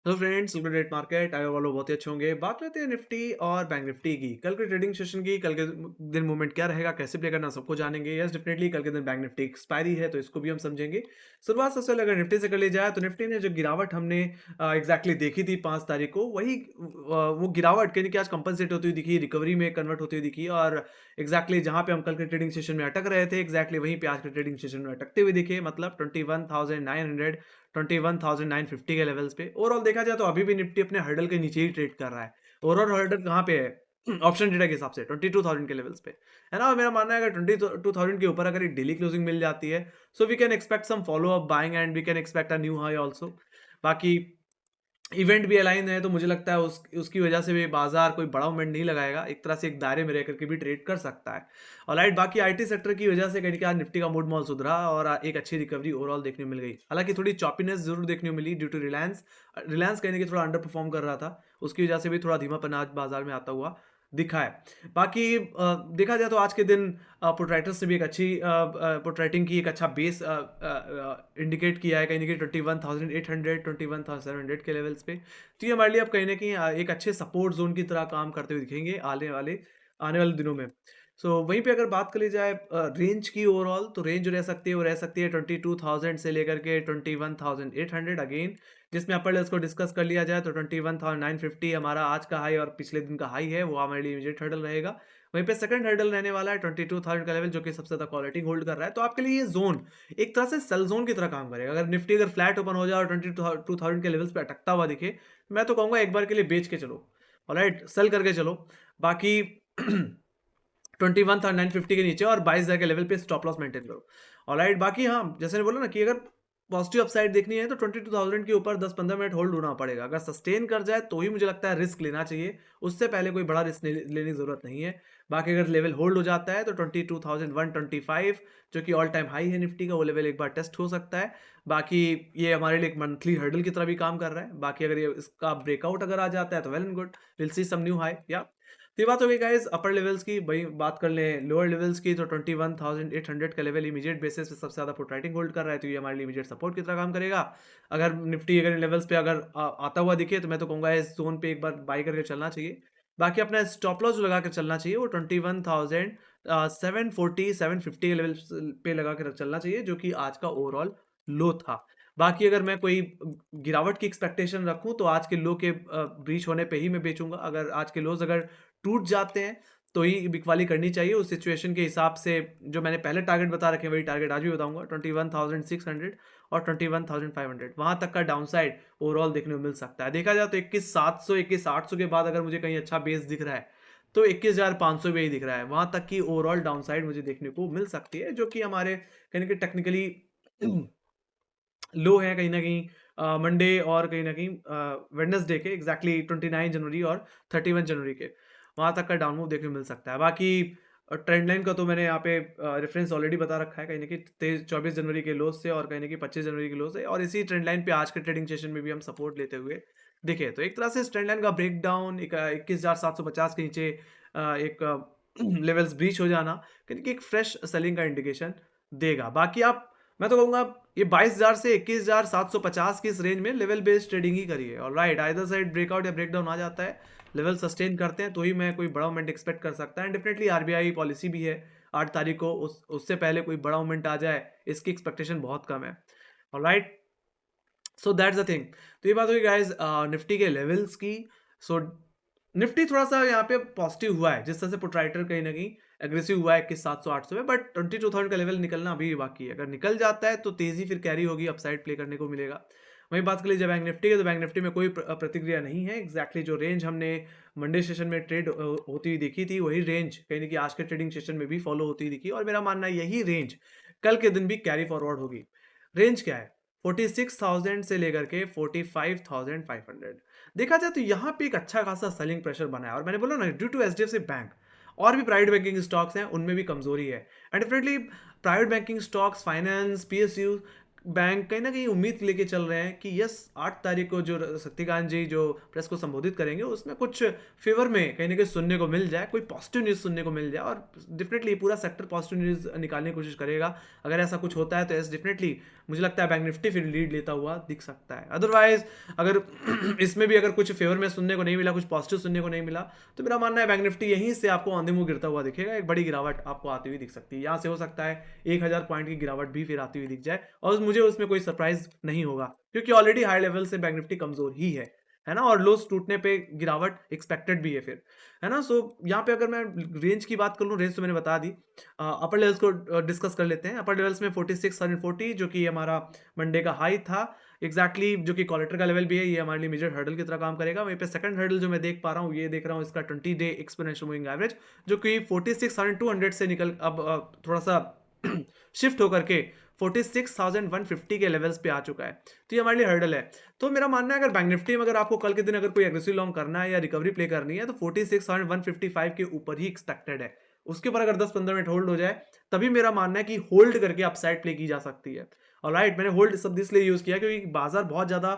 Hello friends, liquidate market आए वालों बहुत ही अच्छे होंगे। बात करते हैं निफ्टी और बैंक निफ्टी की। कल के ट्रेडिंग सेशन की, कल के दिन मूवमेंट क्या रहेगा, कैसे प्ले करना, सबको जानेंगे। यस, डेफिनेटली कल के दिन बैंक निफ्टी एक्सपायरी है, तो इसको भी हम समझेंगे। शुरुआत सबसे पहले अगर निफ्टी से कर ली जाए तो निफ्टी ने जो गिरावट हमने एग्जैक्टली देखी थी 5 तारीख को, वही वो गिरावट कहीं ना कहीं आज कंपनसेट होती हुई दिखी, रिकवरी में कन्वर्ट होती हुई दिखी। और एग्जैक्टली जहां पे हम कल के ट्रेडिंग सेशन में अटक रहे थे, एग्जैक्टली वहीं पे आज के ट्रेडिंग सेशन में अटकते हुए दिखे। मतलब 21,900 21,950 के लेवल्स पे। ओवरऑल देखा जाए तो अभी भी निफ्टी अपने हर्डल के नीचे ही ट्रेड कर रहा है। ओवरऑल हर्डल कहाँ पे है? ऑप्शन डेटा के हिसाब से 22,000 के लेवल्स पे है ना। और मेरा मानना है अगर 22,000 के ऊपर अगर एक डेली क्लोजिंग मिल जाती है, so we can expect some follow up buying and we can expect a new high also. बाकी इवेंट भी अलाइन है, तो मुझे लगता है उसकी वजह से भी बाजार कोई बड़ा मूवमेंट नहीं लगाएगा, एक तरह से एक दायरे में रह करके भी ट्रेड कर सकता है। और राइट, बाकी आईटी सेक्टर की वजह से कहीं ना कहीं आज निफ्टी का मूड मॉल सुधरा और एक अच्छी रिकवरी ओवरऑल देखने को मिल गई। हालांकि थोड़ी चॉपीनेस जरूर देखने को मिली ड्यू टू रिलायंस। रिलायंस कहीं ना कहीं थोड़ा अंडर परफॉर्म कर रहा था, उसकी वजह से भी थोड़ा धीमापन आज बाजार में आता हुआ दिखा है। बाकी देखा जाए तो आज के दिन प्रोट्रैक्टर्स से भी एक अच्छी प्रोट्रैक्टिंग की, एक अच्छा बेस इंडिकेट किया है कहीं ना कहीं 21,800 21,700 के लेवल्स पे। तो ये हमारे लिए अब कहीं न कहीं एक अच्छे सपोर्ट ज़ोन की तरह काम करते हुए दिखेंगे आने वाले दिनों में। सो वहीं पे अगर बात कर ली जाए रेंज की ओवरऑल, तो रेंज जो रह सकती है वो रह सकती है 22,000 से लेकर के 21,800 अगेन। जिसमें अपर लेवल्स को डिस्कस कर लिया जाए तो 21,950 हमारा आज का हाई और पिछले दिन का हाई है, वो हमारे लिए इमीडिएट हर्डल रहेगा। वहीं पे सेकंड हर्डल रहने वाला है 22,000 का लेवल, जो कि सबसे ज़्यादा क्वालिटी होल्ड कर रहा है। तो आपके लिए ये ज़ोन एक तरह से सेल ज़ोन की तरह काम करेगा। अगर निफ्टी अगर फ्लैट ओपन हो जाए और 22,000 के लेवल्स पे अटकता हुआ दिखे, मैं तो कहूँगा एक बार के लिए बेच के चलो, ऑलराइट, सेल करके चलो। बाकी 21,950 के नीचे और 22,000 के लेवल पे स्टॉप लॉस मेंटेन करो, ऑलराइट। बाकी हाँ, जैसे मैंने बोला ना कि अगर पॉजिटिव अपसाइड देखनी है तो 22,000 के ऊपर 10-15 मिनट होल्ड होना पड़ेगा। अगर सस्टेन कर जाए तो ही मुझे लगता है रिस्क लेना चाहिए, उससे पहले कोई बड़ा रिस्क लेने की जरूरत नहीं है। बाकी अगर लेवल होल्ड हो जाता है तो 22,125 जो कि ऑल टाइम हाई है निफ्टी का, वो लेवल एक बार टेस्ट हो सकता है। बाकी ये हमारे लिए एक मंथली हर्डल की तरह भी काम कर रहा है। बाकी अगर ये इसका ब्रेकआउट अगर आ जाता है तो well and good, will see some new high या। तो ये बात हो गई गाइस अपर लेवल्स की। भाई बात कर लें लोअर लेवल्स की, तो 21,800 का लेवल इमीडिएट बेसिस पे सबसे ज़्यादा पुट होल्ड कर रहा है, तो ये हमारे लिए इमीडिएट सपोर्ट की तरह काम करेगा। अगर निफ्टी अगर इन लेवल्स पे अगर आता हुआ दिखे तो मैं तो कहूँगा इस जोन पे एक बार बाई करके चलना चाहिए। बाकी अपना स्टॉप लॉस जो लगा कर चलना चाहिए वो 21,740 750 के लेवल पे लगा कर चलना चाहिए, जो कि आज का ओवरऑल लो था। बाकी अगर मैं कोई गिरावट की एक्सपेक्टेशन रखूं तो आज के लो के ब्रीच होने पे ही मैं बेचूंगा। अगर आज के लोज अगर टूट जाते हैं तो ही बिकवाली करनी चाहिए उस सिचुएशन के हिसाब से। जो मैंने पहले टारगेट बता रखे हैं वही टारगेट आज भी बताऊंगा, 21,600 और 21,500 वहां तक का डाउनसाइड ओवरऑल देखने को मिल सकता है। देखा जाए तो 21,700 21,800 के बाद अगर मुझे कहीं अच्छा बेस दिख रहा है तो 21,500 पे ही दिख रहा है, वहां तक की ओवरऑल डाउनसाइड मुझे देखने को मिल सकती है, जो कि हमारे कहीं ना कहीं टेक्निकली लो है कहीं न कहीं मंडे और कहीं न कहीं वेडनेसडे के एग्ज़ैक्टली 29 जनवरी और 31 जनवरी के, वहाँ तक का डाउन मूव देखने को मिल सकता है। बाकी ट्रेंड लाइन का तो मैंने यहाँ पे रेफ़रेंस ऑलरेडी बता रखा है कहीं न कहीं 24 जनवरी के लोज़ से और कहीं न कहीं 25 जनवरी के लोज़ से, और इसी ट्रेंड लाइन पे आज के ट्रेडिंग सेशन में भी हम सपोर्ट लेते हुए दिखे। तो एक तरह से इस ट्रेंड लाइन का ब्रेकडाउन एक 21,750 के नीचे एक लेवल्स ब्रीच हो जाना कहीं न कहीं एक फ्रेश सेलिंग का इंडिकेशन देगा। बाकी आप, मैं तो कहूँगा ये 22,000 से 21,750 की इस रेंज में लेवल बेस्ड ट्रेडिंग ही करिए। ऑलराइट, आइदर साइड ब्रेकआउट या ब्रेकडाउन आ जाता है, लेवल सस्टेन करते हैं तो ही मैं कोई बड़ा मूवमेंट एक्सपेक्ट कर सकता है। डेफिनेटली आरबीआई पॉलिसी भी है 8 तारीख को, उससे पहले कोई बड़ा मूवमेंट आ जाए इसकी एक्सपेक्टेशन बहुत कम है। Alright, so that's the thing. तो ये बात हुई गाइस निफ्टी के लेवल्स की। सो निफ्टी थोड़ा सा यहाँ पे पॉजिटिव हुआ है, जिस तरह से प्रोट्राइटर कहीं ना कहीं एग्रेसिव हुआ है 21,700 में, बट 22,000 का लेवल निकलना अभी भी बाकी है। अगर निकल जाता है तो तेजी फिर कैरी होगी, अपसाइड प्ले करने को मिलेगा। वहीं बात कर लीजिए बैंक निफ्टी की, तो बैंक निफ्टी में कोई प्रतिक्रिया नहीं है। एग्जैक्टली जो रेंज हमने मंडे सेशन में ट्रेड होती हुई देखी थी, वही रेंज कहीं ना कहीं आज के ट्रेडिंग सेशन में भी फॉलो होती हुई दिखी, और मेरा मानना है यही रेंज कल के दिन भी कैरी फॉरवर्ड होगी। रेंज क्या है? 46,000 से लेकर के 45,500। देखा जाए तो यहाँ पे एक अच्छा खासा सेलिंग प्रेशर बना है, और मैंने बोला ना ड्यू टू एचडीएफसी बैंक और भी प्राइवेट बैंकिंग स्टॉक्स हैं उनमें भी कमजोरी है। And definitely private banking stocks, finance, PSU bank कहीं न कहीं उम्मीद लेके चल रहे हैं कि यस 8 तारीख को जो शक्तिकांत जी जो प्रेस को संबोधित करेंगे उसमें कुछ फ़ेवर में कहीं न कहीं सुनने को मिल जाए, कोई पॉज़िटिव न्यूज़ सुनने को मिल जाए और डेफ़िनेटली पूरा सेक्टर पॉज़िटिव न्यूज़ निकालने की कोशिश करेगा। अगर ऐसा कुछ होता है तो यस डेफ़िनेटली मुझे लगता है बैंक निफ्टी फिर लीड लेता हुआ दिख सकता है। अदरवाइज़ अगर इसमें भी अगर कुछ फ़ेवर में सुनने को नहीं मिला, कुछ पॉज़िटिव सुनने को नहीं मिला, तो मेरा मानना है बैंक निफ्टी यहीं से आपको औंधे मुँह गिरता हुआ दिखेगा। एक बड़ी गिरावट आपको आती हुई दिख सकती है। यहाँ से हो सकता है 1000 पॉइंट की गिरावट भी फिर आती हुई दिख जाए और मुझे उसमें कोई सरप्राइज़ नहीं होगा क्योंकि ऑलरेडी हाई लेवल से बैंक निफ्टी कमज़ोर ही है ना? और लोज़ टूटने पे गिरावट एक्सपेक्टेड भी है फिर, है ना? सो यहाँ पे अगर मैं रेंज की बात कर लूँ, रेंज तो मैंने बता दी। अपर लेवल्स को डिस्कस कर लेते हैं। अपर लेवल्स में 4640 जो कि हमारा मंडे का हाई था, एग्जैक्टली जो कि कॉलेटर का लेवल भी है, ये हमारे लिए मेजर हर्डल की तरह काम करेगा। वहीं पे सेकंड हर्डल जो मैं देख पा रहा हूँ, ये देख रहा हूँ इसका 20 डे एक्सपोनेंशियल मूविंग एवरेज जो कि 46,200 से निकल अब थोड़ा सा शिफ्ट होकर के 46,150 के लेवल्स पे आ चुका है। तो ये हमारे लिए हर्डल है। तो मेरा मानना है अगर बैंक निफ्टी में अगर आपको कल के दिन अगर कोई एग्रेसिव लॉन्ग करना है या रिकवरी प्ले करनी है तो 46,155 के ऊपर ही एक्सपेक्टेड है। उसके ऊपर अगर 10-15 मिनट होल्ड हो जाए तभी मेरा मानना है कि होल्ड करके अपसाइड प्ले की जा सकती है। ऑलराइट, मैंने होल्ड शब्द इसलिए यूज़ किया क्योंकि बाजार बहुत ज़्यादा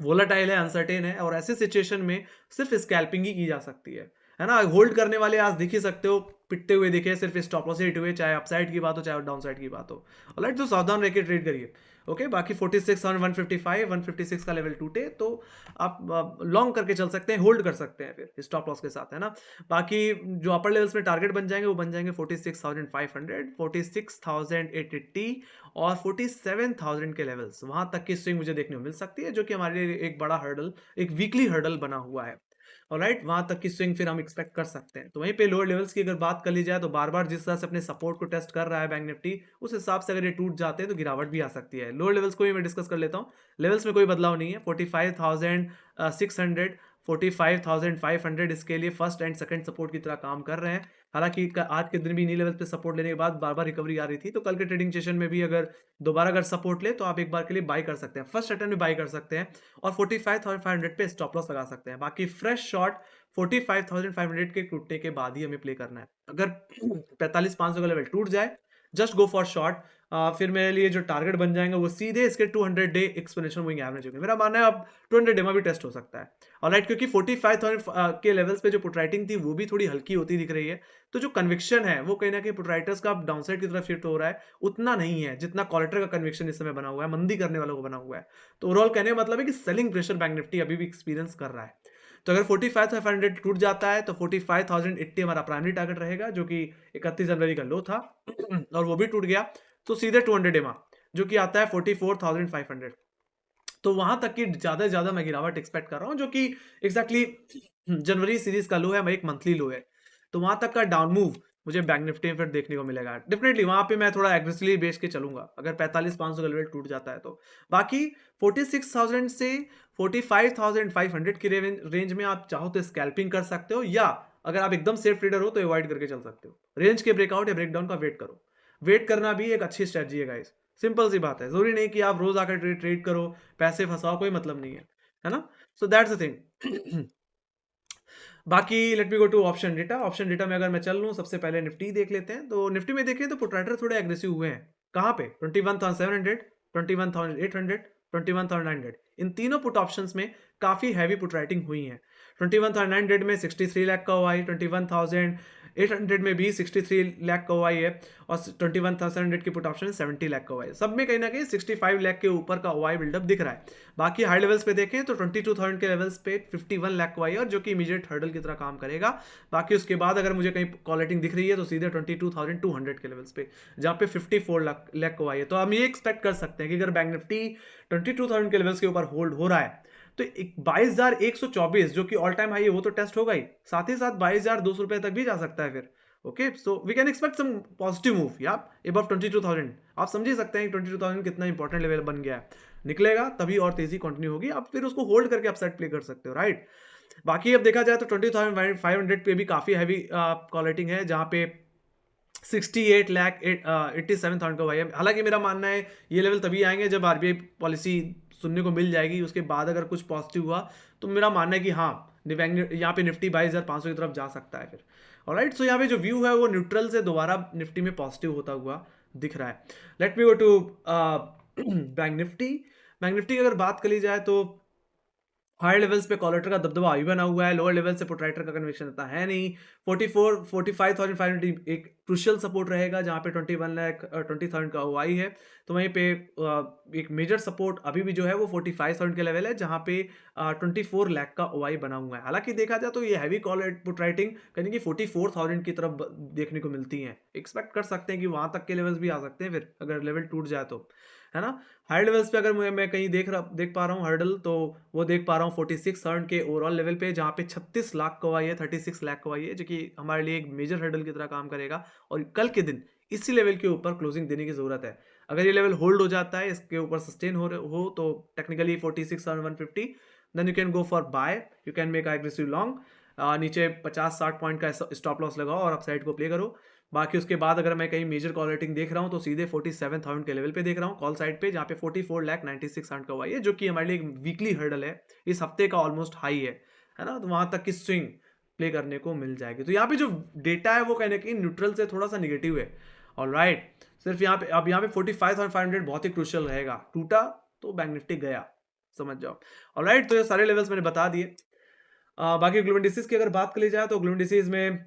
वोलेटाइल है, अनसर्टेन है और ऐसे सिचुएशन में सिर्फ स्कैल्पिंग ही की जा सकती है ना? होल्ड करने वाले आज दिख ही सकते हो, पिटते हुए दिखे, सिर्फ स्टॉप लॉस हिट हुए, चाहे अपसाइड की बात हो, चाहे डाउन साइड की बात हो। ऑलराइट, तो सावधान रह के ट्रेड करिए। ओके, बाकी 46 और 155, 156 का लेवल टूटे तो आप लॉन्ग करके चल सकते हैं, होल्ड कर सकते हैं फिर स्टॉप लॉस के साथ, है ना? बाकी जो अपर लेवल्स में टारगेट बन जाएंगे वो बन जाएंगे 46,500, 46,880 और 47,000 के लेवल्स। वहां तक की स्विंग मुझे देखने को मिल सकती है जो कि हमारे लिए एक बड़ा हर्डल, एक वीकली हर्डल बना हुआ है। ऑलराइट, वहां तक की स्विंग फिर हम एक्सपेक्ट कर सकते हैं। तो वहीं पे लोअर लेवल्स की अगर बात कर ली जाए तो बार बार जिस तरह से अपने सपोर्ट को टेस्ट कर रहा है बैंक निफ्टी, उस हिसाब से अगर ये टूट जाते हैं तो गिरावट भी आ सकती है। लोअर लेवल्स को भी मैं डिस्कस कर लेता हूँ। लेवल्स में कोई बदलाव नहीं है। 45,600, 45,500 इसके लिए फर्स्ट एंड सेकंड सपोर्ट की तरह काम कर रहे हैं। हालांकि आज के दिन भी इन्हीं लेवल पे सपोर्ट लेने के बाद बार बार रिकवरी आ रही थी, तो कल के ट्रेडिंग सेशन में भी अगर दोबारा अगर सपोर्ट ले तो आप एक बार के लिए बाई कर सकते हैं, फर्स्ट अटेम्प्ट में बाई कर सकते हैं और 45,500 पे स्टॉप लॉस लगा सकते हैं। बाकी फ्रेश शॉट 45,500 के टूटने के बाद ही हमें प्ले करना है। अगर 45,500 का लेवल टूट जाए, जस्ट गो फॉर शॉर्ट। फिर मेरे लिए जो टारगेट बन जाएंगे वो सीधे इसके 200 डे एक्सपोनेंशियल मूविंग एवरेज होंगे। मेरा मानना है अब 200 डे में भी टेस्ट हो सकता है। ऑलराइट, क्योंकि 45,000 के लेवल्स पे जो पुट राइटिंग थी वो भी थोड़ी हल्की होती दिख रही है। तो जो कन्विक्शन है वो कहीं ना कहीं पुट राइटर्स का डाउनसाइड की तरफ शिफ्ट हो रहा है, उतना नहीं है जितना कॉलेटर का कन्विक्शन इस समय बना हुआ है, मंदी करने वालों को बना हुआ है। तो ओवरऑल कहने का मतलब है कि सेलिंग प्रेशर बैंक निफ्टी अभी भी एक्सपीरियंस कर रहा है। तो अगर 45,500 टूट जाता है तो 45,080 हमारा प्राइमरी टारगेट रहेगा जो कि 31 जनवरी का लो था और वो भी टूट गया तो सीधे 200 एमा जो कि आता है 44,500। तो वहां तक की ज्यादा से ज्यादा मैं गिरावट एक्सपेक्ट कर रहा हूं जो कि एग्जैक्टली जनवरी सीरीज का लो है, एक मंथली लो है। तो वहां तक का डाउन मूव मुझे बैंक निफ्टी में फिर देखने को मिलेगा। डेफिनेटली वहां पे मैं थोड़ा एग्रेसिवली बेच के चलूंगा अगर 45,500 का लेवल टूट जाता है तो। बाकी 46,000 से 45,500 की रेंज में आप चाहो तो स्कैल्पिंग कर सकते हो या अगर आप एकदम सेफ ट्रेडर हो तो अवॉइड करके चल सकते हो। रेंज के ब्रेकआउट या ब्रेकडाउन का वेट करो। वेट करना भी एक अच्छी स्ट्रेटजी है गाइस। सिंपल सी बात है, जरूरी नहीं कि आप रोज आकर ट्रेड करो, पैसे फंसाओ, कोई मतलब नहीं है ना? So that's the thing. बाकी let me go to option data. Option data में अगर मैं चल लूँ, सबसे पहले निफ्टी देख लेते हैं। तो निफ्टी में देखें तो पुटराइटर थोड़े एग्रेसिव हुए हैं। कहाँ पे? 21,700, 21,800, 21,900, इन तीनों पुट ऑप्शंस में काफी हैवी पुट राइटिंग हुई है। 21,900 में 63 लाख का ओआई, 21,800 में भी 63 लाख का ओआई है और 21,700 की पुट ऑप्शन 70 लाख का ओआई। सब में कहीं ना कहीं 65 लाख के ऊपर का ओआई बिल्डअप दिख रहा है। बाकी हाई लेवल्स पे देखें तो 22,000 के लेवल्स पे 51 लाख का ओआई और जो कि इमीडिएट हर्डल की तरह काम करेगा। बाकी उसके बाद अगर मुझे कहीं कॉलेटिंग दिख रही है तो सीधे 22,200 के लेवल्स पे जहाँ पे 54 लाख का ओआई है। तो हम ये एक्सपेक्ट कर सकते हैं कि अगर बैंक निफ्टी 22,000 के लेवल्स के ऊपर होल्ड हो रहा है तो 22,124 जो कि ऑल टाइम हाई है वो तो टेस्ट होगा ही, साथ ही साथ 22,200 रुपए तक भी जा सकता है फिर। Okay, so we can expect some positive move या अबव 22,000। आप समझ ही सकते हैं कि 22,000 कितना इंपॉर्टेंट लेवल बन गया है। निकलेगा तभी और तेजी कंटिन्यू होगी, आप फिर उसको होल्ड करके अपसाइड प्ले कर सकते हो, राइट? बाकी अब देखा जाए तो 20,500 पे भी काफी हैवी कॉलेटिंग है जहां पे 68 लाख 87,000 का भाई है। हालांकि मेरा मानना है ये लेवल तभी आएंगे जब आरबीआई पॉलिसी सुनने को मिल जाएगी, उसके बाद अगर कुछ पॉजिटिव हुआ तो मेरा मानना है कि हाँ यहाँ पे निफ्टी 22,500 की तरफ जा सकता है फिर। ऑलराइट, सो यहाँ पे जो व्यू है वो न्यूट्रल से दोबारा निफ्टी में पॉजिटिव होता हुआ दिख रहा है। Let me go to Bank Nifty. Bank Nifty की अगर बात करी जाए तो हायर लेवल्स पे कॉलरेटर का दबदबा अभी बना हुआ है, लोअर लेवल से पुटराइटर का कन्विक्शन इतना है नहीं। 45,500 एक क्रूशियल सपोर्ट रहेगा जहाँ पे 21,20,000 का ओआई है। तो वहीं पे एक मेजर सपोर्ट अभी भी जो है वो 45,000 के लेवल है जहाँ पे 24 लाख का ओआई बना हुआ है। हालांकि देखा जाए तो ये हैवी कॉल पुट राइटिंग कहीं कि 44,000 की तरफ देखने को मिलती है। एक्सपेक्ट कर सकते हैं कि वहां तक के लेवल्स भी आ सकते हैं फिर अगर लेवल टूट जाए तो, है ना। हायर लेवल्स पे अगर मैं कहीं देख पा रहा हूँ हर्डल, तो वो देख पा रहा हूँ 46,000 के ओवरऑल लेवल पे जहाँ पे 36 लाख का है, 36 लाख का है, जो कि हमारे लिए एक मेजर हर्डल की तरह काम करेगा। और कल के दिन इसी लेवल के ऊपर क्लोजिंग देने की जरूरत है। अगर ये लेवल होल्ड हो जाता है, इसके ऊपर सस्टेन हो तो technically 46,150 then you can go for buy, you can make aggressive long. नीचे 50-60 पॉइंट का स्टॉप लॉस लगाओ और अपसाइड को प्ले करो। बाकी उसके बाद अगर मैं कहीं मेजर कॉल रेटिंग देख रहा हूँ तो सीधे 47,000 के लेवल पे देख रहा हूँ कॉल साइड पे, जहाँ पे 44,96,000 का हुआ है, जो कि हमारे लिए एक वीकली हर्डल है, इस हफ्ते का ऑलमोस्ट हाई है ना। तो वहां तक की स्विंग प्ले करने को मिल जाएगी। तो यहाँ पे जो डेटा है वो कहने की न्यूट्रल से थोड़ा सा निगेटिव है। ऑलराइट, सिर्फ यहाँ पे अब यहाँ पे 45,500 बहुत ही क्रूशियल रहेगा, टूटा तो बैंक निफ्टी गया, समझ जाओ। ऑलराइट, तो ये सारे लेवल्स मैंने बता दिए। बाकी ग्लोबल इंडिसेस की अगर बात करी जाए तो ग्लोबल इंडिसेस में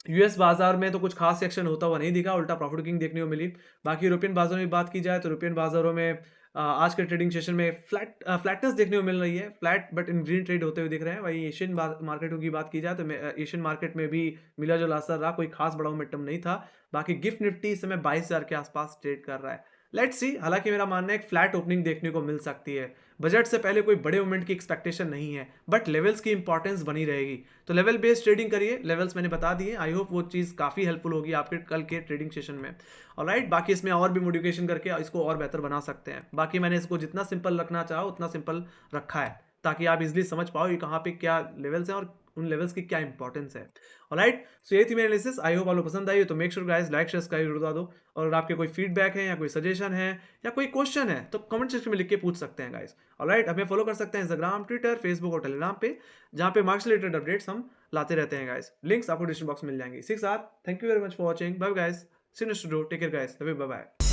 यूएस बाजार में तो कुछ खास एक्शन होता हुआ नहीं दिखा, उल्टा प्रॉफिट बुकिंग देखने को मिली। बाकी यूरोपियन बाजारों में बात की जाए तो यूरोपियन बाजारों में आज के ट्रेडिंग सेशन में फ्लैटनेस देखने को मिल रही है, flat but in green trade होते हुए दिख रहे हैं। वही एशियन मार्केटों की बात की जाए तो एशियन मार्केट में भी मिला जुला असर रहा, कोई खास बड़ा मोमेंटम नहीं था। बाकी गिफ्ट निफ्टी इस समय 22,000 के आसपास ट्रेड कर रहा है। लेट्स सी, हालांकि मेरा मानना है एक फ्लैट ओपनिंग देखने को मिल सकती है। बजट से पहले कोई बड़े मूवमेंट की एक्सपेक्टेशन नहीं है, बट लेवल्स की इंपॉर्टेंस बनी रहेगी। तो लेवल बेस्ड ट्रेडिंग करिए, लेवल्स मैंने बता दिए। आई होप वो चीज़ काफ़ी हेल्पफुल होगी आपके कल के ट्रेडिंग सेशन में। ऑलराइट, बाकी इसमें और भी मॉडिफिकेशन करके इसको और बेहतर बना सकते हैं। बाकी मैंने इसको जितना सिंपल रखना चाहा उतना सिंपल रखा है, ताकि आप इजिली समझ पाओ कि कहाँ पे क्या लेवल्स हैं और उन लेवल्स की क्या इंपॉर्टेंस है। ऑलराइट, सो ये थी मेरी एनालिसिस। आई होप आपको पसंद आई। तो make sure guys like share subscribe बता दो। और अगर आपके कोई फीडबैक है या कोई सजेशन है या कोई क्वेश्चन है तो कमेंट सेक्शन में लिख के पूछ सकते हैं गाइस। ऑलराइट, हमें फॉलो कर सकते हैं इंस्टाग्राम, ट्विटर, फेसबुक और टेलीग्राम पे, जहाँ पे मार्क्स रिलेटेड अपडेट्स हम लाते रहते हैं गाइस। लिंक्स आपको डिस्क्रिप्शन बॉक्स में मिल जाएंगे। इसी के साथ thank you very much for watching. Bye guys, see you next video, take care guys, love you, bye bye.